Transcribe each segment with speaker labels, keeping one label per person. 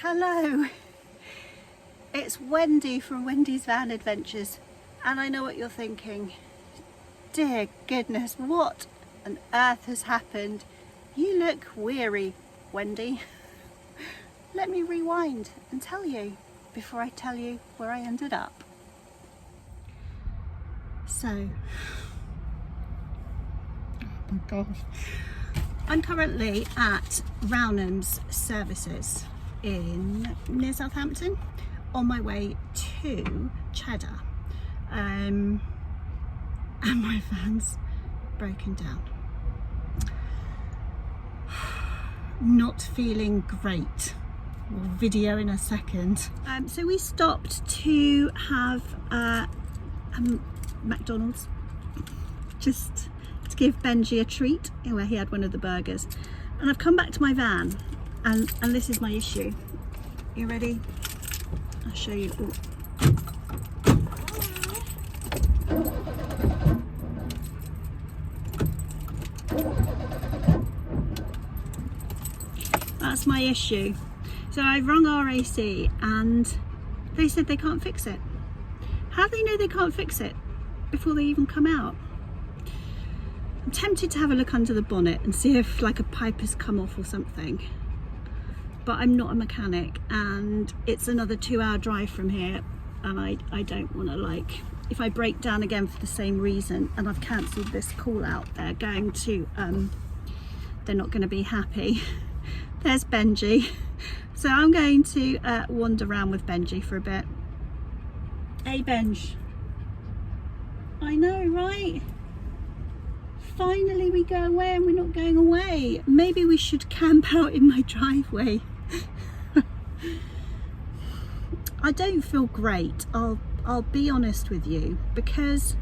Speaker 1: Hello, it's Wendy from Wendy's Van Adventures, and I know what you're thinking. Dear goodness, what on earth has happened? You look weary, Wendy. Let me rewind and tell you before I tell you where I ended up. So, oh my gosh, I'm currently at Rownham's Services near Southampton on my way to Cheddar, and my van's broken down. Not feeling great. We'll video in a second. So we stopped to have McDonald's just to give Benji a treat where he had one of the burgers, and I've come back to my van and this is my issue. You ready? I'll show you. Ooh. That's my issue. So I rung RAC and they said they can't fix it. How do they know they can't fix it before they even come out? I'm tempted to have a look under the bonnet and see if like a pipe has come off or something, but I'm not a mechanic and it's another 2-hour drive from here, and I don't want to, like, if I break down again for the same reason, and I've cancelled this call out, they're not going to be happy. There's Benji. So I'm going to wander around with Benji for a bit. Hey Benj. I know, right? Finally we go away, and we're not going away. Maybe we should camp out in my driveway. I don't feel great, I'll be honest with you, because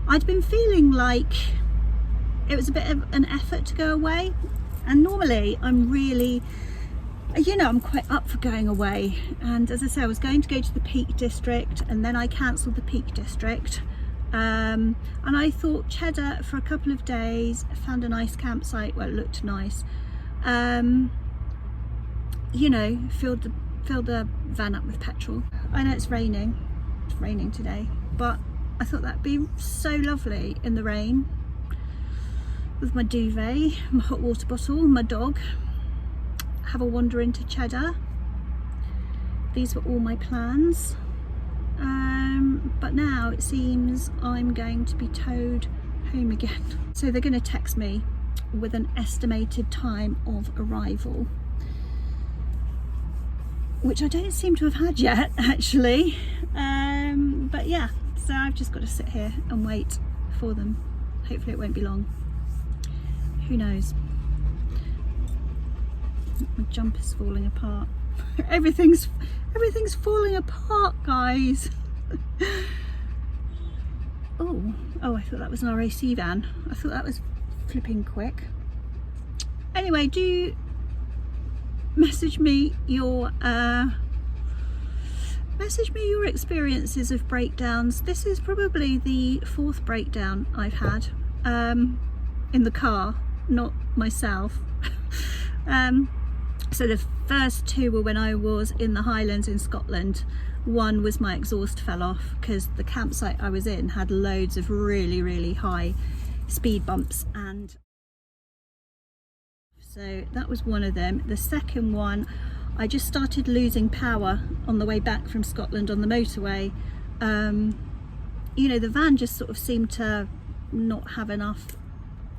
Speaker 1: I'd been feeling like it was a bit of an effort to go away, and normally I'm really, you know, I'm quite up for going away. And as I say, I was going to go to the Peak District, and then I cancelled the Peak District, and I thought Cheddar for a couple of days. I found a nice campsite where it looked nice, you know, filled the van up with petrol. I know it's raining today, but I thought that'd be so lovely in the rain with my duvet, my hot water bottle, my dog, have a wander into Cheddar. These were all my plans, but now it seems I'm going to be towed home again. So they're going to text me with an estimated time of arrival, which I don't seem to have had yet, actually. But yeah, so I've just got to sit here and wait for them. Hopefully it won't be long. Who knows? My jumper's falling apart. Everything's falling apart, guys. Oh, I thought that was an RAC van. I thought that was flipping quick. Anyway, do message me your experiences of breakdowns. This is probably the 4th breakdown I've had in the car, not myself. So the first 2 were when I was in the Highlands in Scotland. One was my exhaust fell off because the campsite I was in had loads of really high speed bumps, and so that was one of them. The second one, I just started losing power on the way back from Scotland on the motorway. You know, the van just sort of seemed to not have enough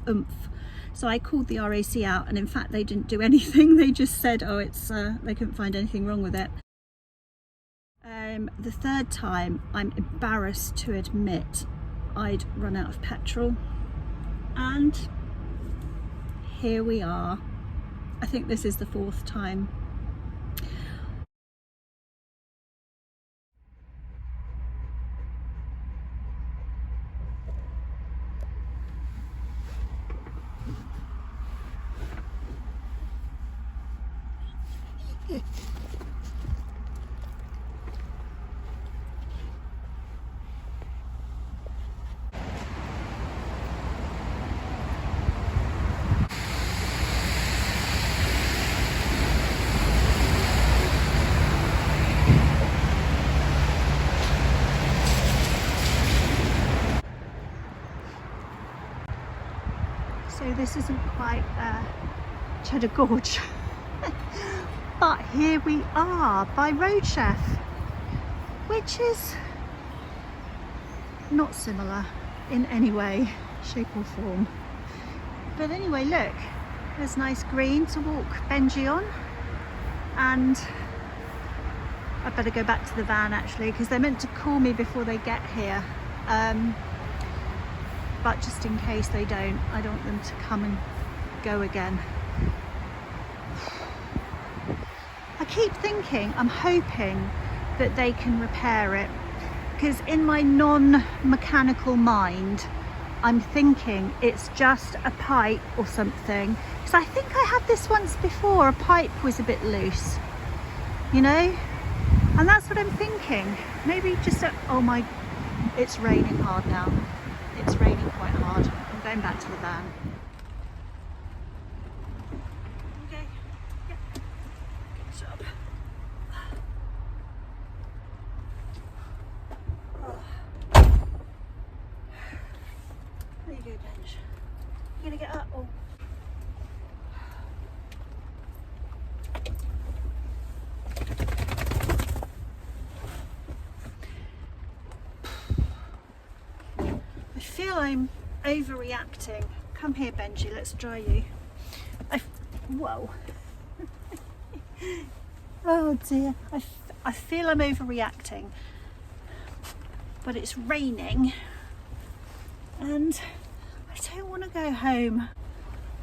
Speaker 1: oomph. So I called the RAC out, and in fact they didn't do anything. They just said, oh, it's they couldn't find anything wrong with it. The third time, I'm embarrassed to admit, I'd run out of petrol, and here we are. I think this is the 4th time. this isn't quite Cheddar Gorge. But here we are by Road Chef, which is not similar in any way, shape or form. But anyway, look, there's nice green to walk Benji on, and I better go back to the van actually, because they're meant to call me before they get here. But just in case they don't, I don't want them to come and go again. I keep thinking, I'm hoping that they can repair it, because in my non-mechanical mind, I'm thinking it's just a pipe or something. Because I think I had this once before, a pipe was a bit loose, you know? And that's what I'm thinking. Maybe just oh my, it's raining hard now. It's raining quite hard. I'm going back to the van. Okay, yeah. Good job. Oh. There you go, Benj. You gonna get up? Oh. I feel I'm overreacting. Come here, Benji, let's dry you. Whoa. Oh dear. I feel I'm overreacting. But it's raining and I don't want to go home.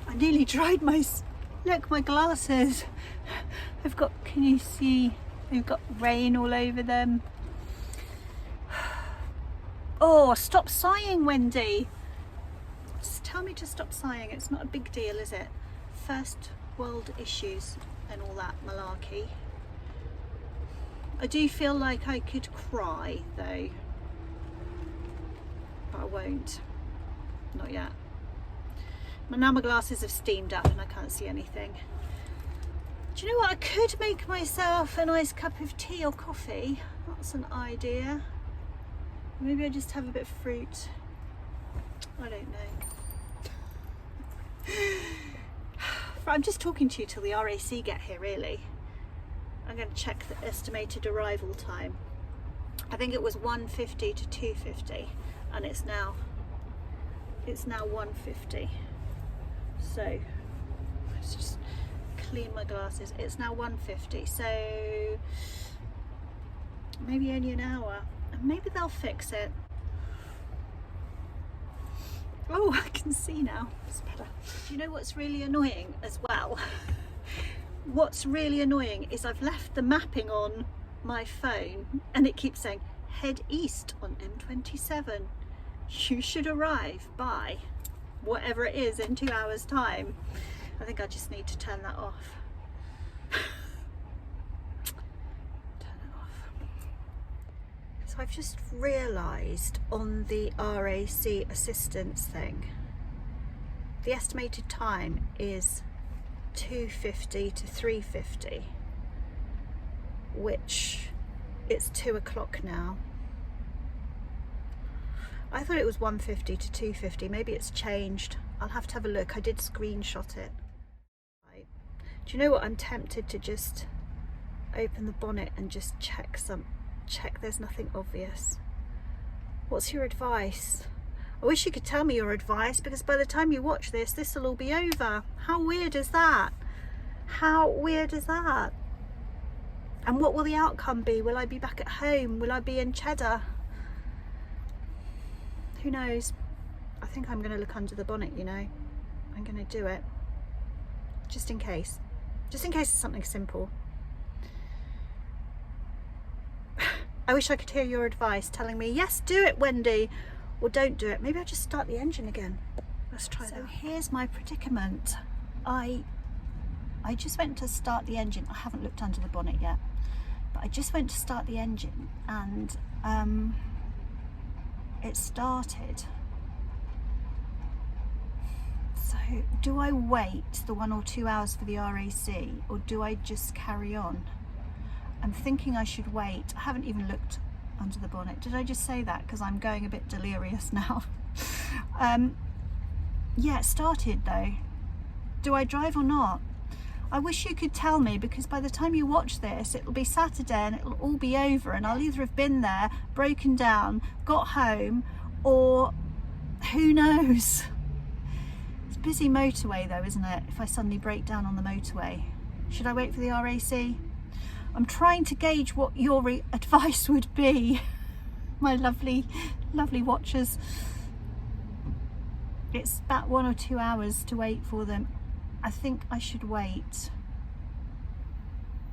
Speaker 1: I nearly dried look, my glasses. I've got, can you see? They've got rain all over them. Oh, stop sighing, Wendy. Just tell me to stop sighing. It's not a big deal, is it? First world issues and all that malarkey. I do feel like I could cry though, but I won't. Not yet. Now my glasses have steamed up and I can't see anything. Do you know what? I could make myself a nice cup of tea or coffee. That's an idea. Maybe I just have a bit of fruit. I don't know. I'm just talking to you till the RAC get here, really. I'm going to check the estimated arrival time. I think it was 1:50 to 2:50, and it's now 1:50. So let's just clean my glasses. It's now 1:50, so maybe only an hour. And maybe they'll fix it. Oh, I can see now. It's better. Do you know what's really annoying as well? What's really annoying is I've left the mapping on my phone and it keeps saying head east on M27. You should arrive by whatever it is in 2 hours time. I think I just need to turn that off. So I've just realised on the RAC assistance thing, the estimated time is 2:50 to 3:50, which it's 2 o'clock now. I thought it was 1:50 to 2:50. Maybe it's changed. I'll have to have a look. I did screenshot it. Right. Do you know what? I'm tempted to just open the bonnet and just check there's nothing obvious. What's your advice? I wish you could tell me your advice, because by the time you watch this will all be over. How weird is that? How weird is that? And what will the outcome be? Will I be back at home? Will I be in Cheddar? Who knows? I think I'm going to look under the bonnet, you know. I'm going to do it. Just in case. Just in case it's something simple. I wish I could hear your advice telling me, yes, do it, Wendy, or don't do it. Maybe I'll just start the engine again. Let's try that. So here's my predicament. I just went to start the engine. I haven't looked under the bonnet yet, but I just went to start the engine and it started. So do I wait the 1 or 2 hours for the RAC, or do I just carry on? I'm thinking I should wait. I haven't even looked under the bonnet. Did I just say that? Because I'm going a bit delirious now. Yeah, it started though. Do I drive or not? I wish you could tell me, because by the time you watch this, it'll be Saturday and it'll all be over, and I'll either have been there, broken down, got home, or who knows. It's a busy motorway though, isn't it? If I suddenly break down on the motorway, should I wait for the RAC? I'm trying to gauge what your advice would be, my lovely watchers. It's about 1 or 2 hours to wait for them. I think I should wait.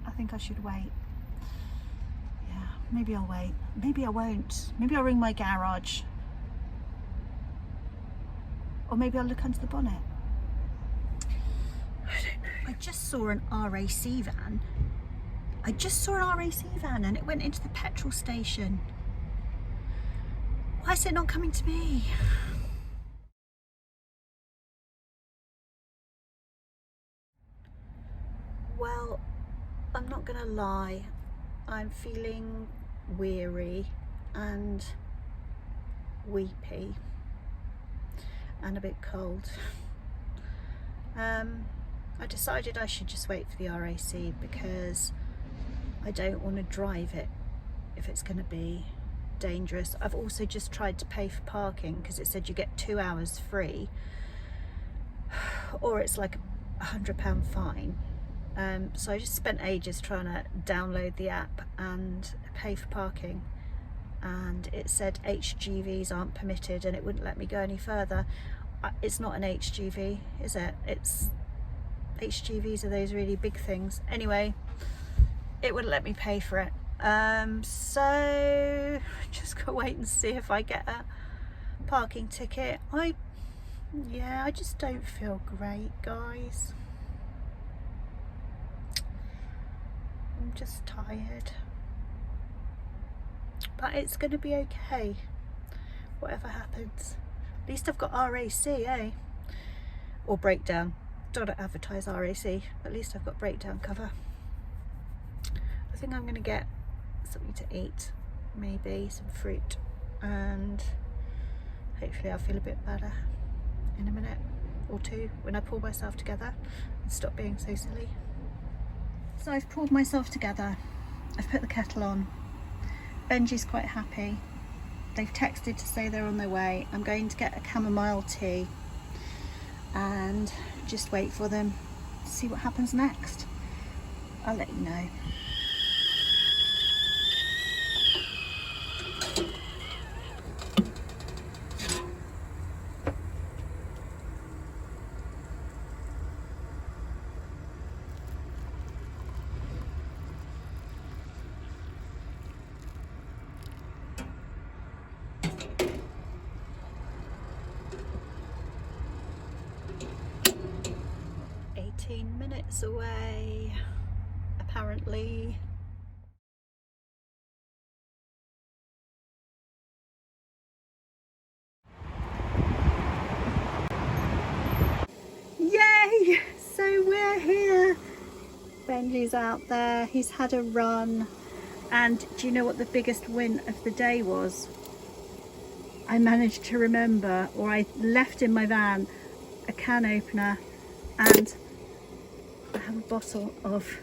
Speaker 1: I think I should wait. Yeah, maybe I'll wait. Maybe I won't. Maybe I'll ring my garage. Or maybe I'll look under the bonnet. I don't know. I just saw an RAC van. And it went into the petrol station. Why is it not coming to me? Well, I'm not gonna lie, I'm feeling weary and weepy and a bit cold. I decided I should just wait for the RAC because I don't want to drive it if it's going to be dangerous. I've also just tried to pay for parking because it said you get 2 hours free, or it's like £100 fine. So I just spent ages trying to download the app and pay for parking, and it said HGVs aren't permitted and it wouldn't let me go any further. It's not an HGV, is it? It's HGVs are those really big things. Anyway, it wouldn't let me pay for it. So just gotta wait and see if I get a parking ticket. I just don't feel great, guys. I'm just tired, but it's gonna be okay, whatever happens. At least I've got RAC, eh? Or breakdown. Don't advertise RAC, but at least I've got breakdown cover. I think I'm gonna get something to eat, maybe some fruit, and hopefully I'll feel a bit better in a minute or two when I pull myself together and stop being so silly. So I've pulled myself together. I've put the kettle on. Benji's quite happy. They've texted to say they're on their way. I'm going to get a chamomile tea and just wait for them, see what happens next. I'll let you know. Minutes away, apparently. Yay! So we're here. Benji's out there, he's had a run, and do you know what the biggest win of the day was? I managed to remember, or I left in my van, a can opener, and I have a bottle of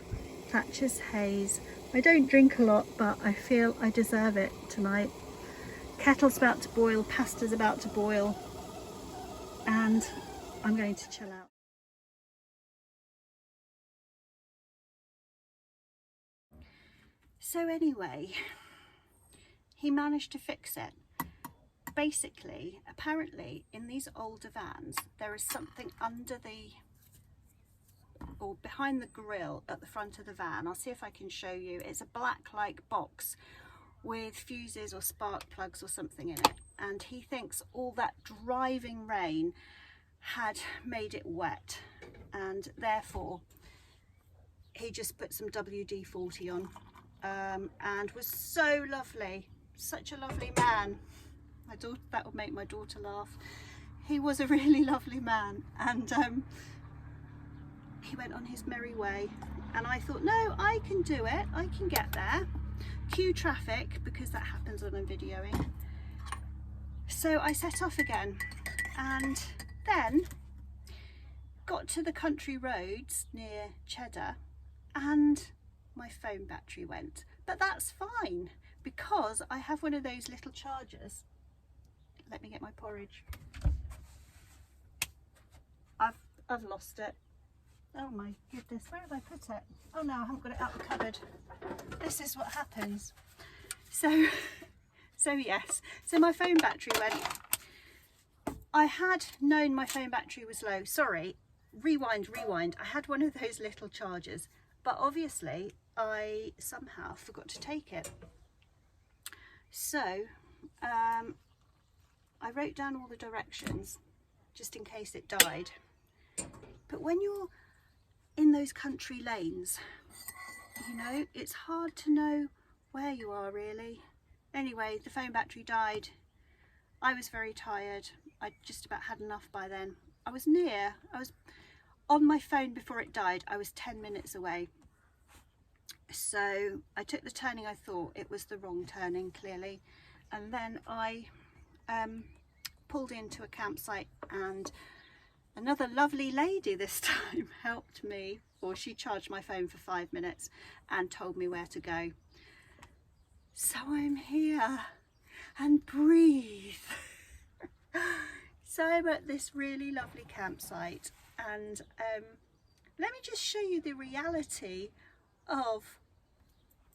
Speaker 1: Thatcher's Haze. I don't drink a lot, but I feel I deserve it tonight. Kettle's about to boil, pasta's about to boil, and I'm going to chill out. So anyway, he managed to fix it. Basically, apparently in these older vans, there is something under the, or behind the grille at the front of the van. I'll see if I can show you. It's a black like box with fuses or spark plugs or something in it, and he thinks all that driving rain had made it wet, and therefore he just put some WD-40 on, and was so lovely, such a lovely man. My daughter, that would make my daughter laugh. He was a really lovely man, and he went on his merry way, and I thought, no, I can do it, I can get there. Cue traffic, because that happens when I'm videoing. So I set off again, and Then got to the country roads near Cheddar and my phone battery went. But that's fine because I have one of those little chargers. Let me get my porridge. I've lost it. Oh my goodness, where have I put it? Oh no, I haven't got it out the cupboard. This is what happens. So yes, so my phone battery went. I had known my phone battery was low. Sorry, rewind. I had one of those little chargers, but obviously I somehow forgot to take it. So I wrote down all the directions just in case it died. But when you're in those country lanes, you know, it's hard to know where you are really. Anyway, the phone battery died. I was very tired. I just about had enough by then. I was on my phone before it died. I was 10 minutes away. So I took the turning. I thought it was the wrong turning, clearly. And then I pulled into a campsite, and another lovely lady this time helped me, or she charged my phone for 5 minutes and told me where to go. So I'm here and breathe. So I'm at this really lovely campsite, and let me just show you the reality of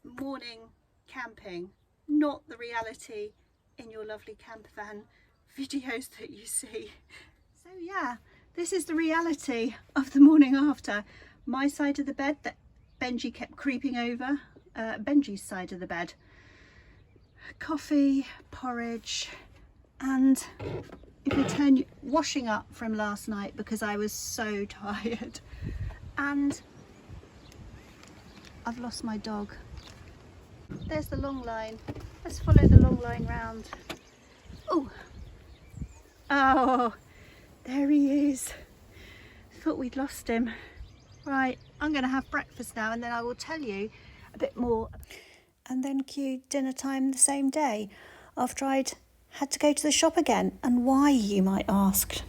Speaker 1: morning camping, not the reality in your lovely camper van videos that you see. So yeah, this is the reality of the morning after. My side of the bed that Benji kept creeping over, Benji's side of the bed. Coffee, porridge, and if you turn, washing up from last night because I was so tired. And I've lost my dog. There's the long line. Let's follow the long line round. Oh, there he is. Thought we'd lost him. Right, I'm going to have breakfast now, and then I will tell you a bit more. And then cue dinner time the same day after I'd had to go to the shop again. And why, you might ask.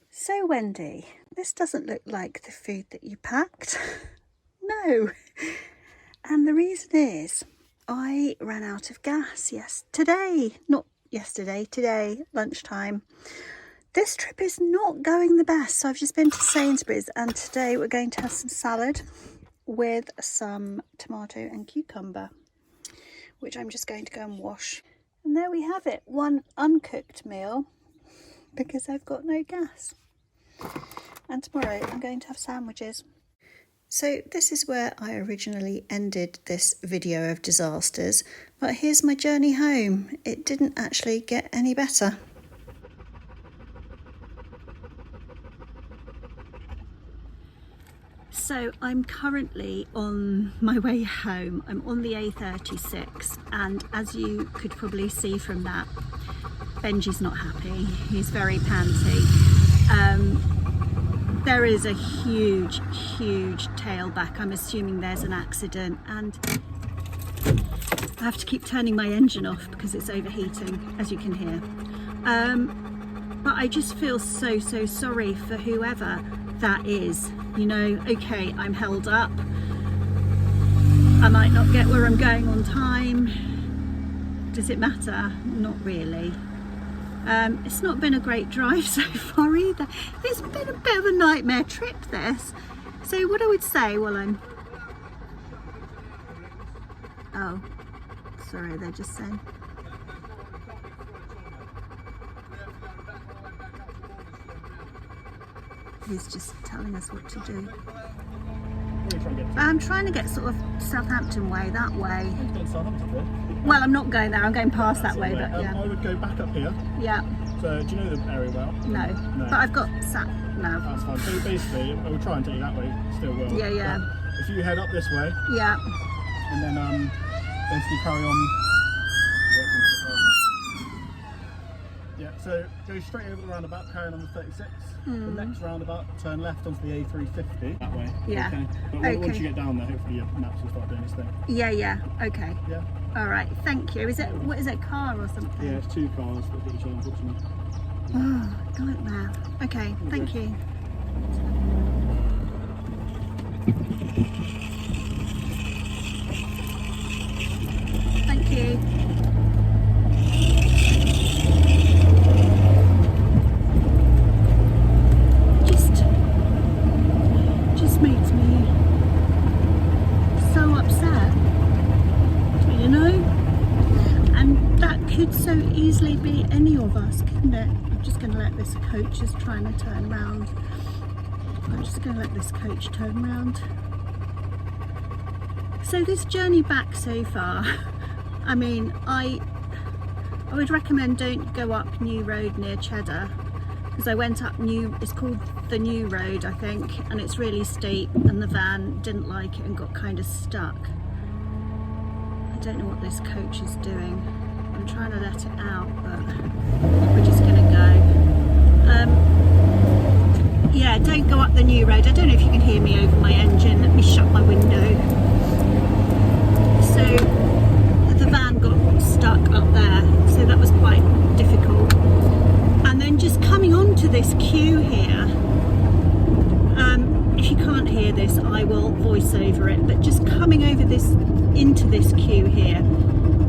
Speaker 1: So Wendy, this doesn't look like the food that you packed. No. And the reason is I ran out of gas. Yes, today, not yesterday, today, lunchtime. This trip is not going the best. So I've just been to Sainsbury's, and today we're going to have some salad with some tomato and cucumber, which I'm just going to go and wash. And there we have it, one uncooked meal because I've got no gas. And tomorrow I'm going to have sandwiches. So this is where I originally ended this video of disasters, but here's my journey home. It didn't actually get any better. So I'm currently on my way home. I'm on the A36, and as you could probably see from that, Benji's not happy. He's very panty. There is a huge tailback. I'm assuming there's an accident, and I have to keep turning my engine off because it's overheating, as you can hear. But I just feel so sorry for whoever that is. You know, okay, I'm held up. I might not get where I'm going on time. Does it matter? Not really. It's not been a great drive so far either. It's been a bit of a nightmare trip, this. So what I would say while I'm... Oh, sorry, they're just saying... He's just telling us what to do. I'm trying to get sort of Southampton way, that way. Well, I'm not going there, I'm going past that way, but yeah.
Speaker 2: I would go back up here.
Speaker 1: Yeah.
Speaker 2: So, do you know the area well?
Speaker 1: No. But I've got sat nav.
Speaker 2: That's fine. So basically, I would try and take you that way, still will.
Speaker 1: Yeah.
Speaker 2: But if you head up this way. Yeah. And then basically carry on. Yeah, so go straight over the roundabout, carrying on the 36. The next roundabout, turn left onto the A350 that way.
Speaker 1: Yeah.
Speaker 2: Okay. But once you get down there, hopefully your maps will start doing its thing.
Speaker 1: Yeah. Okay.
Speaker 2: Yeah.
Speaker 1: All right. Thank you. Is it, what is it, car or something?
Speaker 2: Yeah, it's 2 cars that hit each other, unfortunately.
Speaker 1: Oh, nightmare. Okay, thank you. Thank you. Just makes me so upset, you know? And that could so easily be any of us, couldn't it? I'm just going to let this coach just trying to turn around. I'm just going to let this coach turn around. So this journey back so far, I mean, I would recommend don't go up New Road near Cheddar, because I went up it's called the New Road, I think, and it's really steep, and the van didn't like it and got kind of stuck. I don't know what this coach is doing. I'm trying to let it out, but we're just going to go. Yeah, don't go up the New Road. I don't know if you can hear me over my engine. Let me shut my window. So the van got stuck up there, so that was quite difficult. And then just coming onto this queue here, if you can't hear this, I will voice over it, but just coming over into this queue here,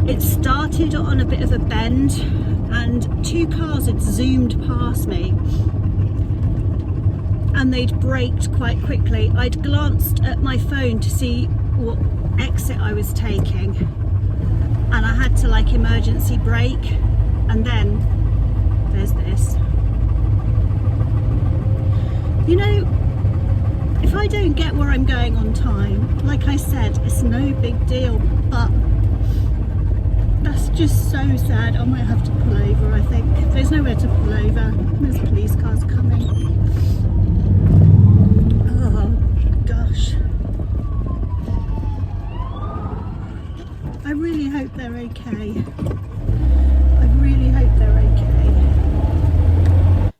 Speaker 1: it started on a bit of a bend and two cars had zoomed past me and they'd braked quite quickly. I'd glanced at my phone to see what exit I was taking, and I had to like emergency brake, and then there's this. You know, if I don't get where I'm going on time, like I said, it's no big deal, but that's just so sad. I might have to pull over, I think. There's nowhere to pull over. There's police cars coming. Oh gosh. I really hope they're okay. I really hope they're okay.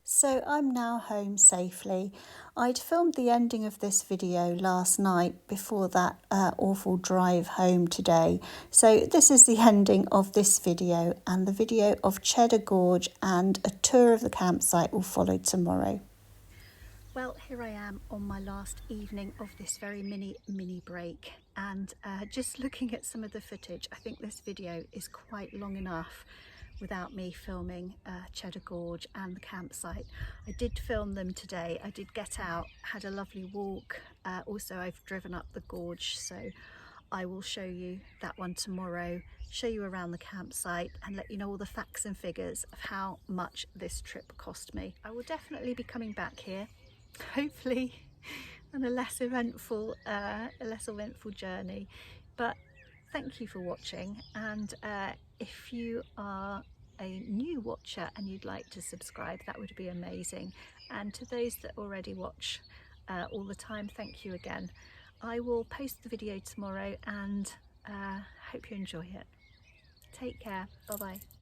Speaker 1: So I'm now home safely. I'd filmed the ending of this video last night before that awful drive home today. So this is the ending of this video, and the video of Cheddar Gorge and a tour of the campsite will follow tomorrow. Well, here I am on my last evening of this very mini break, and just looking at some of the footage, I think this video is quite long enough without me filming Cheddar Gorge and the campsite. I did film them today. I did get out, had a lovely walk. Also, I've driven up the gorge, so I will show you that one tomorrow, show you around the campsite and let you know all the facts and figures of how much this trip cost me. I will definitely be coming back here, hopefully on a less eventful journey. But thank you for watching, and if you are a new watcher and you'd like to subscribe, that would be amazing. And to those that already watch all the time, thank you again. I will post the video tomorrow, and hope you enjoy it. Take care. Bye bye.